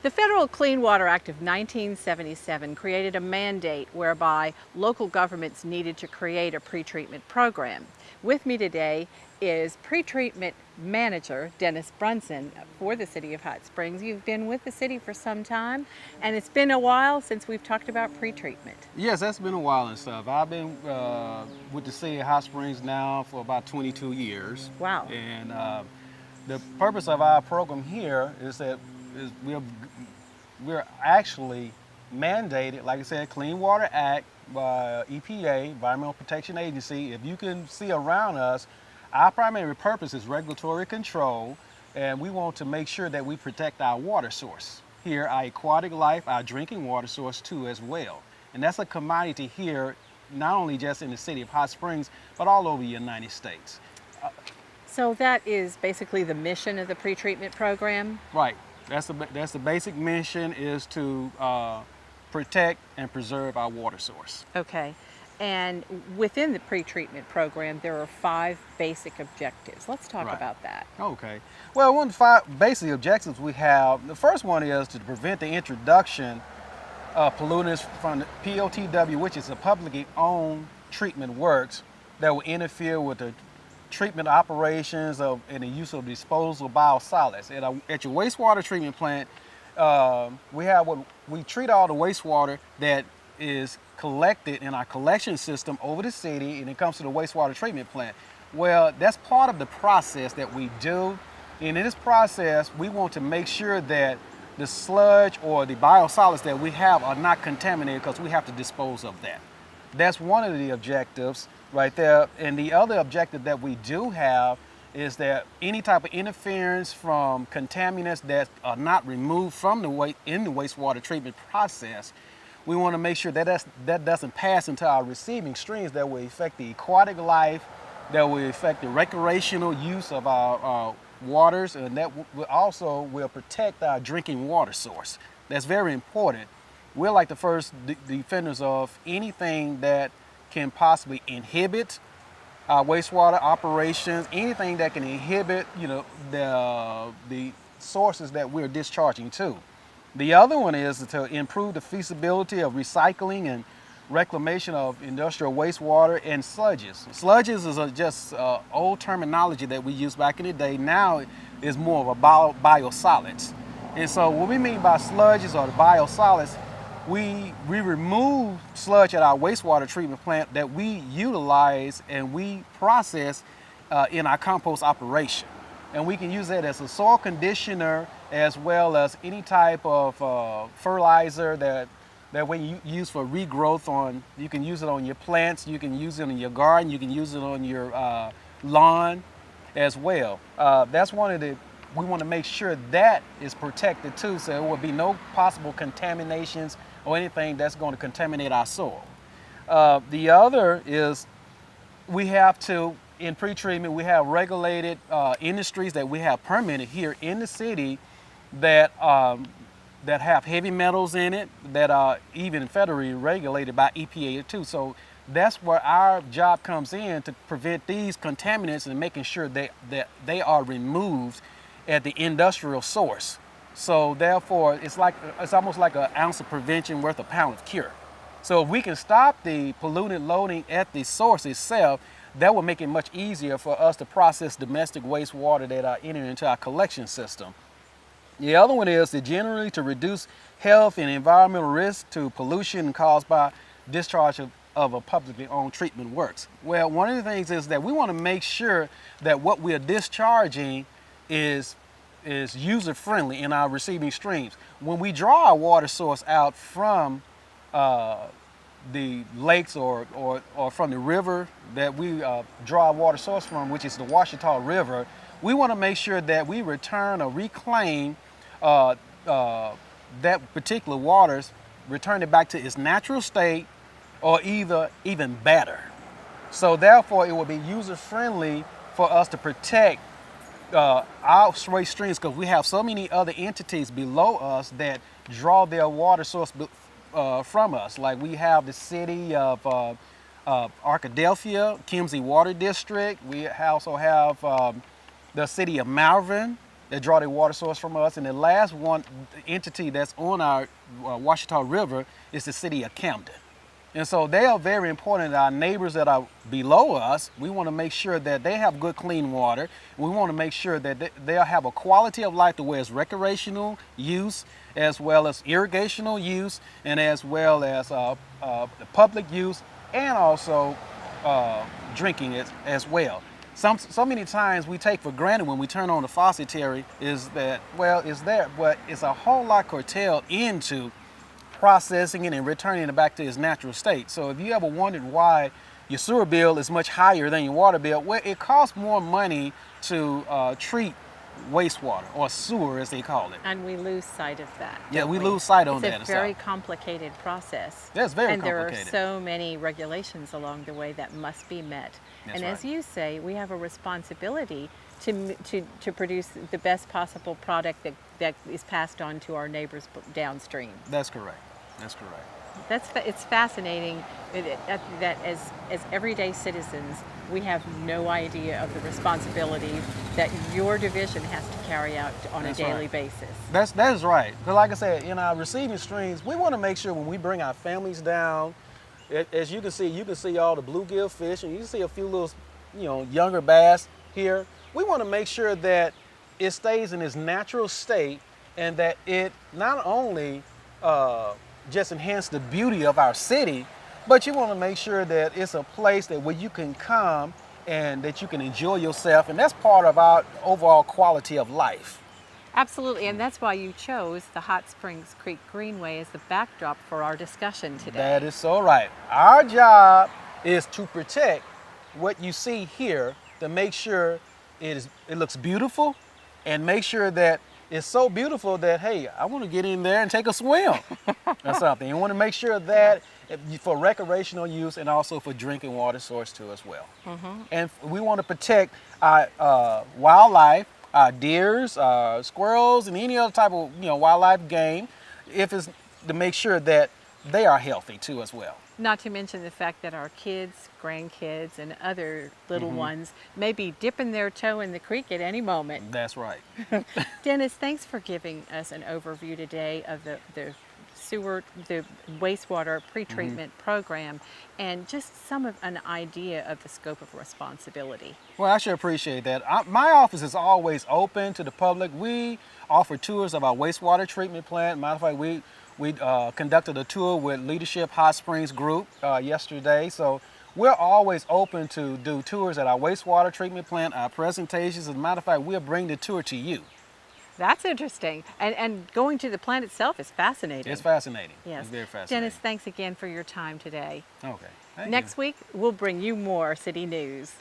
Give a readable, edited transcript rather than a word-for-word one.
The Federal Clean Water Act of 1977 created a mandate whereby local governments needed to create a pretreatment program. With me today is pretreatment manager Dennis Brunson for the City of Hot Springs. You've been with the city for some time, and it's been a while since we've talked about pretreatment. Yes, that's been a while and stuff. I've been with the City of Hot Springs now for about 22 years. Wow. And the purpose of our program here is that we're actually mandated, like I said, Clean Water Act by EPA, Environmental Protection Agency. If you can see around us, our primary purpose is regulatory control, and we want to make sure that we protect our water source here, our aquatic life, our drinking water source too as well. And that's a commodity here, not only just in the City of Hot Springs, but all over the United States. So that is basically the mission of the pretreatment program? Right. That's the basic mission, is to protect and preserve our water source. Okay. And within the pretreatment program, there are 5 basic objectives. Let's talk Right. about that. Okay. Well, one of the 5 basic objectives we have, the first one is to prevent the introduction of pollutants from the POTW, which is a publicly owned treatment works that will interfere with the treatment operations and the use of disposal biosolids. At your wastewater treatment plant, we treat all the wastewater that is collected in our collection system over the city, and it comes to the wastewater treatment plant. Well, that's part of the process that we do. And in this process, we want to make sure that the sludge or the biosolids that we have are not contaminated, because we have to dispose of that. That's one of the objectives right there. And the other objective that we do have is that any type of interference from contaminants that are not removed from the wastewater treatment process, we want to make sure that that doesn't pass into our receiving streams that will affect the aquatic life, that will affect the recreational use of our waters, and that will protect our drinking water source. That's very important. We're like the first defenders of anything that can possibly inhibit our wastewater operations, anything that can inhibit, the sources that we're discharging to. The other one is to improve the feasibility of recycling and reclamation of industrial wastewater and sludges. Sludges is just old terminology that we used back in the day. Now it's more of a biosolids. And so what we mean by sludges or the biosolids, we remove sludge at our wastewater treatment plant that we utilize and we process in our compost operation. And we can use that as a soil conditioner, as well as any type of fertilizer that when you use for regrowth you can use it on your plants, you can use it in your garden, you can use it on your lawn as well. That's we want to make sure that is protected too, so there will be no possible contaminations or anything that's going to contaminate our soil. The other is we have to, in pretreatment, we have regulated industries that we have permitted here in the city that have heavy metals in it, that are even federally regulated by EPA too. So that's where our job comes in, to prevent these contaminants and making sure that they are removed at the industrial source. So therefore, it's almost like an ounce of prevention worth a pound of cure. So if we can stop the pollutant loading at the source itself, that will make it much easier for us to process domestic wastewater that are entering into our collection system. The other one is to reduce health and environmental risk to pollution caused by discharge of a publicly owned treatment works. Well, one of the things is that we want to make sure that what we are discharging is user-friendly in our receiving streams. When we draw our water source out from the lakes or from the river that we draw our water source from, which is the Ouachita River, we want to make sure that we return or reclaim that particular waters, return it back to its natural state, or even better. So therefore, it will be user-friendly for us to protect our waste streams, because we have so many other entities below us that draw their water source from us. Like we have the city of Arkadelphia, Kimsey Water District. We also have the city of Malvern that draw their water source from us. And the last one entity that's on our Washita River is the city of Camden. And so they are very important. Our neighbors that are below us, we want to make sure that they have good, clean water. We want to make sure that they'll have a quality of life to where it's recreational use, as well as irrigational use, and as well as public use, and also drinking it as well. So many times we take for granted when we turn on the faucet, Terry, is that, well, it's there, but it's a whole lot curtailed into processing it and returning it back to its natural state. So if you ever wondered why your sewer bill is much higher than your water bill, well, it costs more money to treat wastewater, or sewer as they call it. And we lose sight of that. Yeah, we lose sight on that. It's a very complicated process. Yeah, it's very complicated. And there are so many regulations along the way that must be met. That's and right. as you say, we have a responsibility to produce the best possible product that is passed on to our neighbors downstream. That's correct. That's correct. It's fascinating that as everyday citizens, we have no idea of the responsibility that your division has to carry out on a daily basis. That is right. Because like I said, in our receiving streams, we want to make sure when we bring our families down, as you can see all the bluegill fish, and you can see a few little, younger bass here. We want to make sure that it stays in its natural state, and that it not only just enhance the beauty of our city, but you want to make sure that it's a place that where you can come and that you can enjoy yourself, and that's part of our overall quality of life. Absolutely, and that's why you chose the Hot Springs Creek Greenway as the backdrop for our discussion today. That is so right. Our job is to protect what you see here, to make sure it looks beautiful, and make sure that it's so beautiful that, hey, I want to get in there and take a swim or something. You want to make sure that for recreational use and also for drinking water source too as well. And we want to protect our wildlife, our deers, squirrels, and any other type of wildlife game, if it's to make sure that they are healthy too as well. Not to mention the fact that our kids, grandkids, and other little ones may be dipping their toe in the creek at any moment. That's right. Dennis, thanks for giving us an overview today of the wastewater pretreatment program, and just an idea of the scope of responsibility. Well, I sure appreciate that. My office is always open to the public. We offer tours of our wastewater treatment plant. Matter of fact, we conducted a tour with Leadership Hot Springs Group yesterday. So we're always open to do tours at our wastewater treatment plant, our presentations. As a matter of fact, we'll bring the tour to you. That's interesting. And going to the plant itself is fascinating. It's fascinating. Yes. It's very fascinating. Dennis, thanks again for your time today. Okay. Thank Next you. week, we'll bring you more city news.